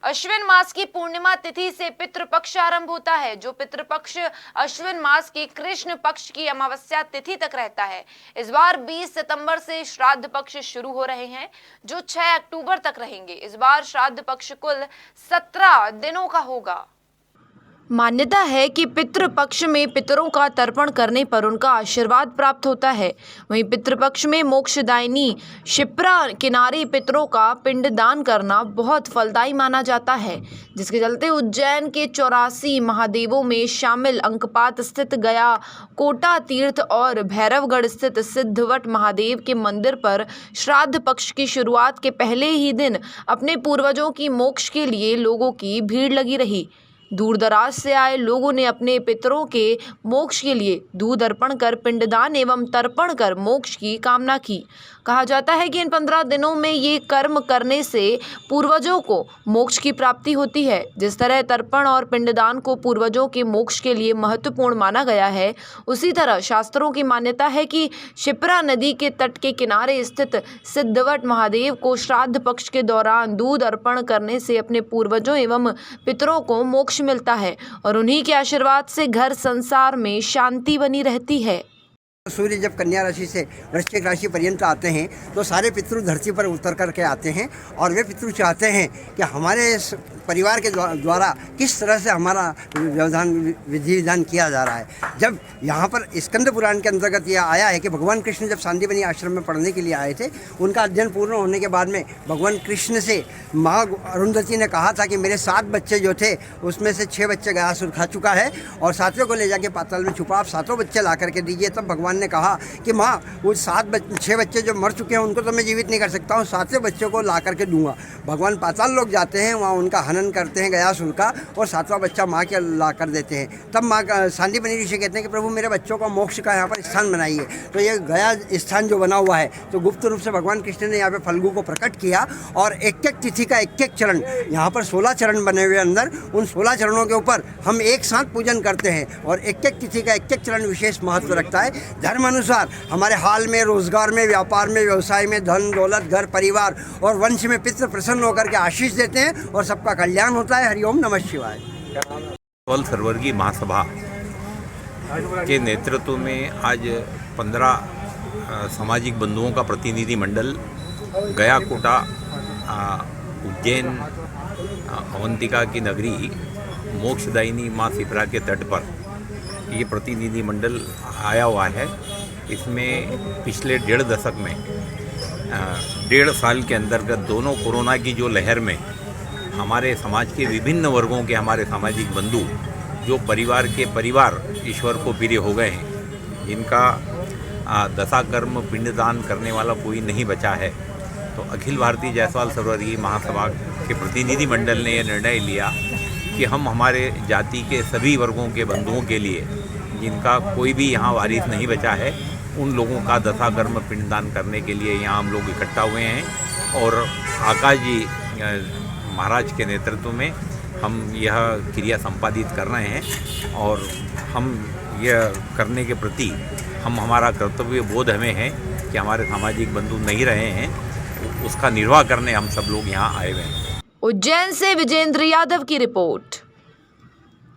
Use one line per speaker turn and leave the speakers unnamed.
अश्विन मास की पूर्णिमा तिथि से पितृपक्ष आरंभ होता है, जो पितृपक्ष अश्विन मास की कृष्ण पक्ष की अमावस्या तिथि तक रहता है। इस बार 20 सितंबर से श्राद्ध पक्ष शुरू हो रहे हैं, जो 6 अक्टूबर तक रहेंगे। इस बार श्राद्ध पक्ष कुल 17 दिनों का होगा। मान्यता है कि पितृपक्ष में पितरों का तर्पण करने पर उनका आशीर्वाद प्राप्त होता है। वहीं पितृपक्ष में मोक्षदायिनी शिप्रा किनारे पितरों का पिंडदान करना बहुत फलदायी माना जाता है, जिसके चलते उज्जैन के 84 महादेवों में शामिल अंकपात स्थित गया कोटा तीर्थ और भैरवगढ़ स्थित सिद्धवट महादेव के मंदिर पर श्राद्ध पक्ष की शुरुआत के पहले ही दिन अपने पूर्वजों की मोक्ष के लिए लोगों की भीड़ लगी रही। दूर दराज से आए लोगों ने अपने पितरों के मोक्ष के लिए दूध अर्पण कर पिंडदान एवं तर्पण कर मोक्ष की कामना की। कहा जाता है कि इन 15 दिनों में ये कर्म करने से पूर्वजों को मोक्ष की प्राप्ति होती है। जिस तरह तर्पण और पिंडदान को पूर्वजों के मोक्ष के लिए महत्वपूर्ण माना गया है, उसी तरह शास्त्रों की मान्यता है कि शिप्रा नदी के तट के किनारे स्थित सिद्धवट महादेव को श्राद्ध पक्ष के दौरान दूध अर्पण करने से अपने पूर्वजों एवं पितरों को मोक्ष मिलता है और उन्हीं के आशीर्वाद से घर संसार में शांति बनी रहती है।
सूर्य जब कन्या राशि से वृश्चिक राशि पर्यंत आते हैं तो सारे पितृ धरती पर उतर करके आते हैं और वे पितृ चाहते हैं कि हमारे परिवार के द्वारा किस तरह से हमारा विधि विधान किया जा रहा है। जब यहाँ पर स्कंद पुराण के अंतर्गत यह आया है कि भगवान कृष्ण जब सांदीपनि आश्रम में पढ़ने के लिए आए थे, उनका अध्ययन पूर्ण होने के बाद में भगवान कृष्ण से माँ अरुंधति ने कहा था कि मेरे 7 बच्चे जो थे उसमें से 6 बच्चे गयासुर खा चुका है और 7वें को ले जाके पाताल में छुपा, आप 7 बच्चे ला करके दीजिए। तब भगवान ने कहा कि माँ वो 6 बच्चे जो मर चुके हैं उनको तो मैं जीवित नहीं कर सकता हूँ, 7वें बच्चे को ला करके दूंगा। भगवान पाताल लोग जाते हैं, वहाँ उनका हनन करते हैं गयासुर का और 7वां बच्चा माँ के ला कर देते हैं। तब माँ सांदीपनि ऋषि कहते हैं कि प्रभु मेरे बच्चों का मोक्ष का यहाँ पर स्थान बनाइए। तो ये गया स्थान जो बना हुआ है, तो गुप्त रूप से भगवान कृष्ण ने यहाँ पे फल्गु को प्रकट किया और एक एक तिथि का एक एक चरण, यहाँ पर 16 चरण बने हुए अंदर, उन 16 चरणों के ऊपर हम एक साथ पूजन करते हैं और एक एक तिथि का एक एक चरण विशेष महत्व रखता है। धर्म अनुसार हमारे हाल में, रोजगार में, व्यापार में, व्यवसाय में, धन दौलत, घर परिवार और वंश में पितृ प्रसन्न होकर के आशीष देते हैं और सबका कल्याण होता है। हरिओम नमः शिवाय।
सर्वर्गीय महासभा के नेतृत्व में आज 15 सामाजिक बंधुओं का प्रतिनिधि मंडल गया कोटा उज्जैन अवंतिका की नगरी मोक्षदायिनी माँ शिप्रा के तट पर ये प्रतिनिधि मंडल आया हुआ है। इसमें पिछले 1.5 दशक में 1.5 साल के अंतर्गत दोनों कोरोना की जो लहर में हमारे समाज के विभिन्न वर्गों के हमारे सामाजिक बंधु जो परिवार के परिवार ईश्वर को प्रिय हो गए हैं, जिनका दशाकर्म पिंडदान करने वाला कोई नहीं बचा है, तो अखिल भारतीय जायसवाल सर्वर्गीय महासभा के प्रतिनिधि मंडल ने यह निर्णय लिया कि हम हमारे जाति के सभी वर्गों के बंधुओं के लिए, जिनका कोई भी यहाँ वारिस नहीं बचा है, उन लोगों का दशाकर्म पिंडदान करने के लिए यहाँ हम लोग इकट्ठा हुए हैं और आकाश जी महाराज के नेतृत्व में हम यह क्रिया संपादित कर रहे हैं और हम यह करने के प्रति हमारा कर्तव्य बोध हमें है कि हमारे सामाजिक बंधु नहीं रहे हैं, उसका निर्वाह करने हम सब लोग यहाँ आए हुए हैं।
उज्जैन से विजेंद्र यादव की रिपोर्ट।